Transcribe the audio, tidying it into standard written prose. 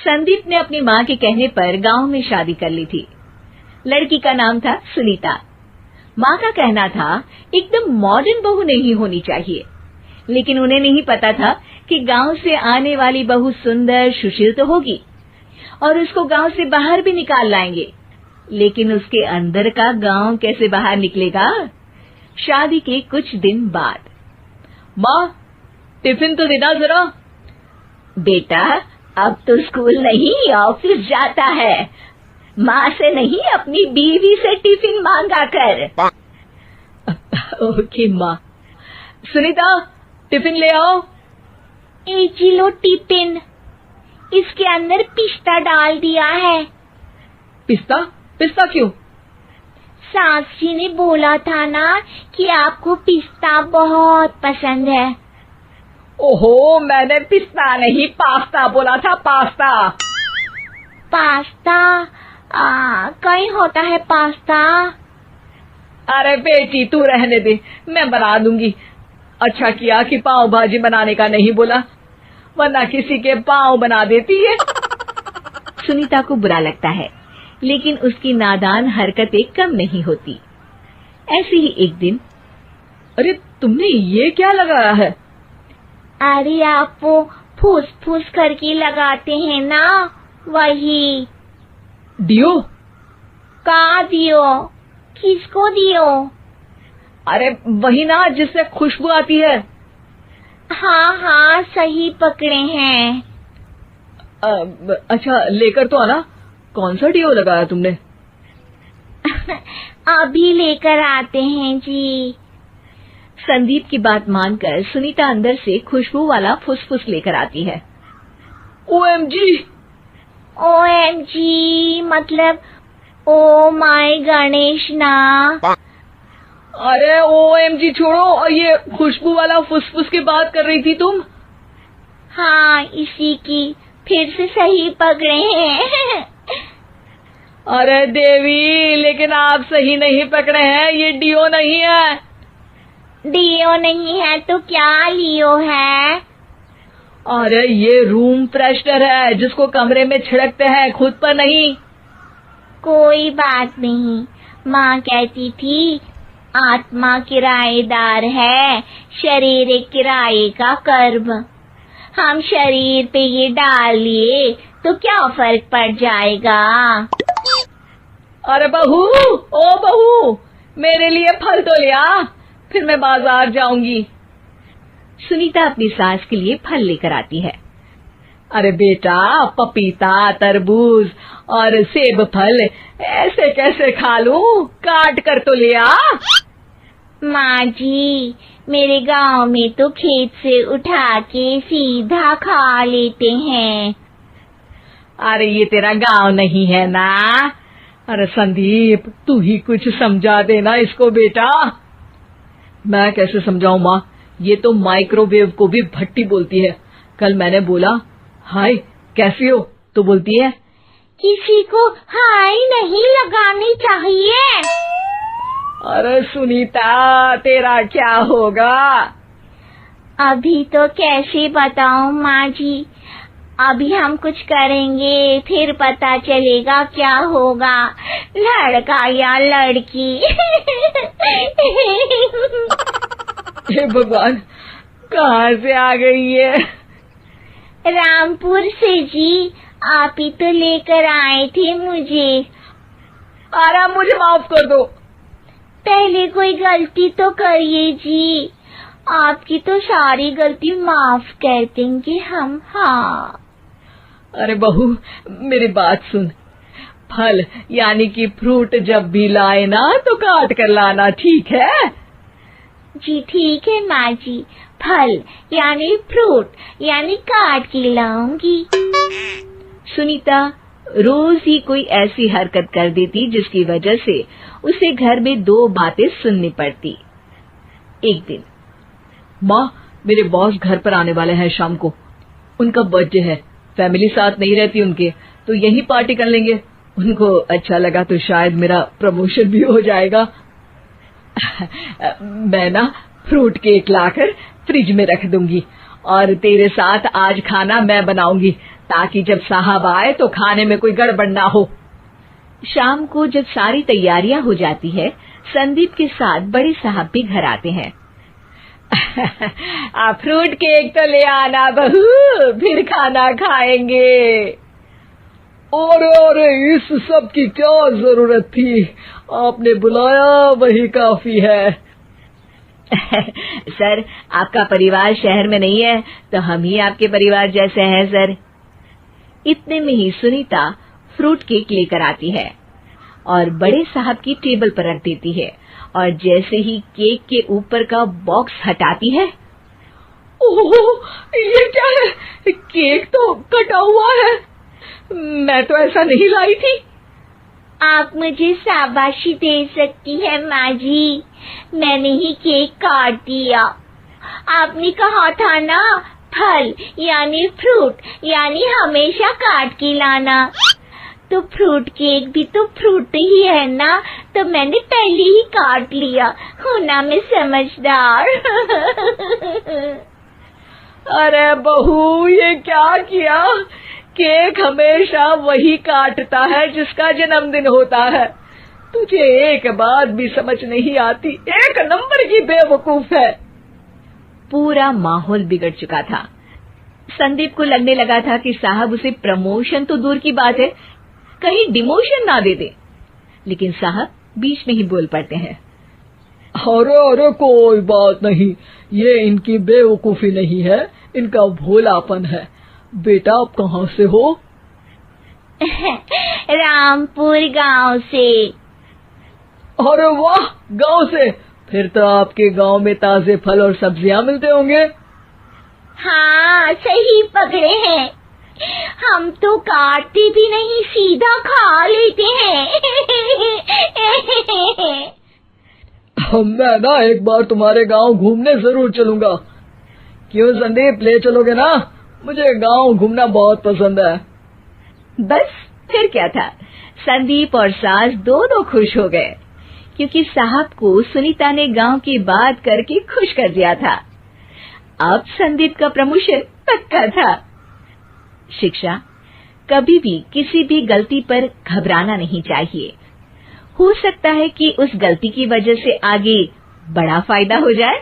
संदीप ने अपनी माँ के कहने पर गांव में शादी कर ली थी। लड़की का नाम था सुनीता। माँ का कहना था एकदम मॉडर्न बहू नहीं होनी चाहिए, लेकिन उन्हें नहीं पता था कि गांव से आने वाली बहू सुंदर सुशील तो होगी और उसको गांव से बाहर भी निकाल लाएंगे, लेकिन उसके अंदर का गांव कैसे बाहर निकलेगा। शादी के कुछ दिन बाद, माँ टिफिन तो देना जरा। बेटा अब तो स्कूल नहीं ऑफिस जाता है, माँ से नहीं अपनी बीवी से टिफिन मांगा कर। ओके माँ। सुनीता टिफिन ले आओ। जी लो टिफिन, इसके अंदर पिस्ता डाल दिया है। पिस्ता? पिस्ता क्यों? सास जी ने बोला था ना कि आपको पिस्ता बहुत पसंद है। ओहो, मैंने पिस्ता नहीं पास्ता बोला था, पास्ता। पास्ता? कहीं होता है पास्ता? अरे बेटी तू रहने दे, मैं बना दूंगी। अच्छा किया कि पाव भाजी बनाने का नहीं बोला, वरना किसी के पाव बना देती है। सुनीता को बुरा लगता है, लेकिन उसकी नादान हरकतें कम नहीं होती। ऐसे ही एक दिन, अरे तुमने ये क्या लगाया है? अरे आप वो फूस फूस करके लगाते हैं ना, वही। डियो? का दियो? किसको दियो? अरे वही ना जिससे खुशबू आती है। हाँ हाँ सही पकड़े हैं। अच्छा लेकर तो आना। कौन सा डियो लगाया तुमने? अभी लेकर आते हैं जी। संदीप की बात मानकर सुनीता अंदर से खुशबू वाला फुसफुस लेकर आती है। ओएमजी! ओएमजी मतलब ओ माय गणेश ना। अरे ओएमजी छोड़ो, और ये खुशबू वाला फुसफुस की बात कर रही थी तुम? हाँ इसी की, फिर से सही पकड़े हैं। अरे देवी, लेकिन आप सही नहीं पकड़े हैं, ये डियो नहीं है। डियो नहीं है तो क्या लियो है? अरे ये रूम फ्रेशनर है, जिसको कमरे में छिड़कते हैं, खुद पर नहीं। कोई बात नहीं, माँ कहती थी आत्मा किराएदार है, शरीर एक किराए का कर्म। हम शरीर पे ये डाल लिए तो क्या फर्क पड़ जाएगा। अरे बहू, ओ बहू, मेरे लिए फल तो ले आ, फिर मैं बाजार जाऊंगी। सुनीता अपनी सास के लिए फल लेकर आती है। अरे बेटा, पपीता, तरबूज और सेब फल ऐसे कैसे खा लूं? काट कर तो ले आ। माँ जी, मेरे गांव में तो खेत से उठा के सीधा खा लेते हैं। अरे ये तेरा गांव नहीं है ना। अरे संदीप, तू ही कुछ समझा देना इसको बेटा। मैं कैसे समझाऊं माँ, ये तो माइक्रोवेव को भी भट्टी बोलती है। कल मैंने बोला हाय कैसी हो, तो बोलती है किसी को हाय नहीं लगानी चाहिए। अरे सुनीता, तेरा क्या होगा? अभी तो कैसे बताऊं माँ जी, अभी हम कुछ करेंगे फिर पता चलेगा क्या होगा, लड़का या लड़की। हे भगवान, कहाँ से आ गई है? रामपुर से जी, आप ही तो लेकर आए थे मुझे। अरे मुझे माफ कर दो। पहले कोई गलती तो करिए जी, आपकी तो सारी गलती माफ कर देंगे हम। हाँ अरे बहू, मेरी बात सुन। फल यानी कि फ्रूट जब भी लाए ना तो काट कर लाना, ठीक है? जी ठीक है माँ जी, फल यानी फ्रूट यानी काट के लाऊंगी। सुनीता रोज ही कोई ऐसी हरकत कर देती जिसकी वजह से उसे घर में दो बातें सुननी पड़ती। एक दिन, माँ मेरे बॉस घर पर आने वाले हैं शाम को, उनका बर्थडे है, फैमिली साथ नहीं रहती उनके, तो यही पार्टी कर लेंगे। उनको अच्छा लगा तो शायद मेरा प्रमोशन भी हो जाएगा। मैं ना फ्रूट केक लाकर फ्रिज में रख दूंगी और तेरे साथ आज खाना मैं बनाऊंगी, ताकि जब साहब आए तो खाने में कोई गड़बड़ ना हो। शाम को जब सारी तैयारियां हो जाती है, संदीप के साथ बड़े साहब भी घर आते हैं। फ्रूट केक तो ले आना बहू, फिर खाना खाएंगे। अरे इस सब की क्या जरूरत थी, आपने बुलाया वही काफी है। सर, आपका परिवार शहर में नहीं है तो हम ही आपके परिवार जैसे हैं सर। इतने में ही सुनीता फ्रूट केक लेकर आती है और बड़े साहब की टेबल पर रख देती है, और जैसे ही केक के ऊपर का बॉक्स हटाती है, ओह, ये क्या है? केक तो कटा हुआ है। मैं तो ऐसा नहीं लाई थी। आप मुझे शाबाशी दे सकती है माँ जी, मैंने ही केक काट दिया। आपने कहा था ना, फल यानी फ्रूट यानी हमेशा काट के लाना। तो फ्रूट केक भी तो फ्रूट ही है ना, तो मैंने पहले ही काट लिया। हूँ ना मैं समझदार। अरे बहू, ये क्या किया? केक हमेशा वही काटता है जिसका जन्मदिन होता है। तुझे एक बात भी समझ नहीं आती, एक नंबर की बेवकूफ है। पूरा माहौल बिगड़ चुका था। संदीप को लगने लगा था कि साहब उसे प्रमोशन तो दूर की बात है, कहीं डिमोशन ना दे दे, लेकिन साहब बीच में ही बोल पड़ते हैं। अरे कोई बात नहीं, ये इनकी बेवकूफी नहीं है, इनका भोलापन है। बेटा आप कहाँ से हो? रामपुर गांव से। अरे वाह, गांव से? फिर तो आपके गांव में ताजे फल और सब्जियां मिलते होंगे। हाँ, सही पकड़े हैं। हम तो काटते भी नहीं, सीधा खा लेते हैं। मैं ना एक बार तुम्हारे गांव घूमने जरूर चलूंगा। क्यों संदीप, ले चलोगे ना? मुझे गांव घूमना बहुत पसंद है। बस फिर क्या था, संदीप और सास दोनों खुश हो गए, क्योंकि साहब को सुनीता ने गांव की बात करके खुश कर दिया था। अब संदीप का प्रमोशन पक्का था। शिक्षा, कभी भी किसी भी गलती पर घबराना नहीं चाहिए। हो सकता है कि उस गलती की वजह से आगे बड़ा फायदा हो जाए।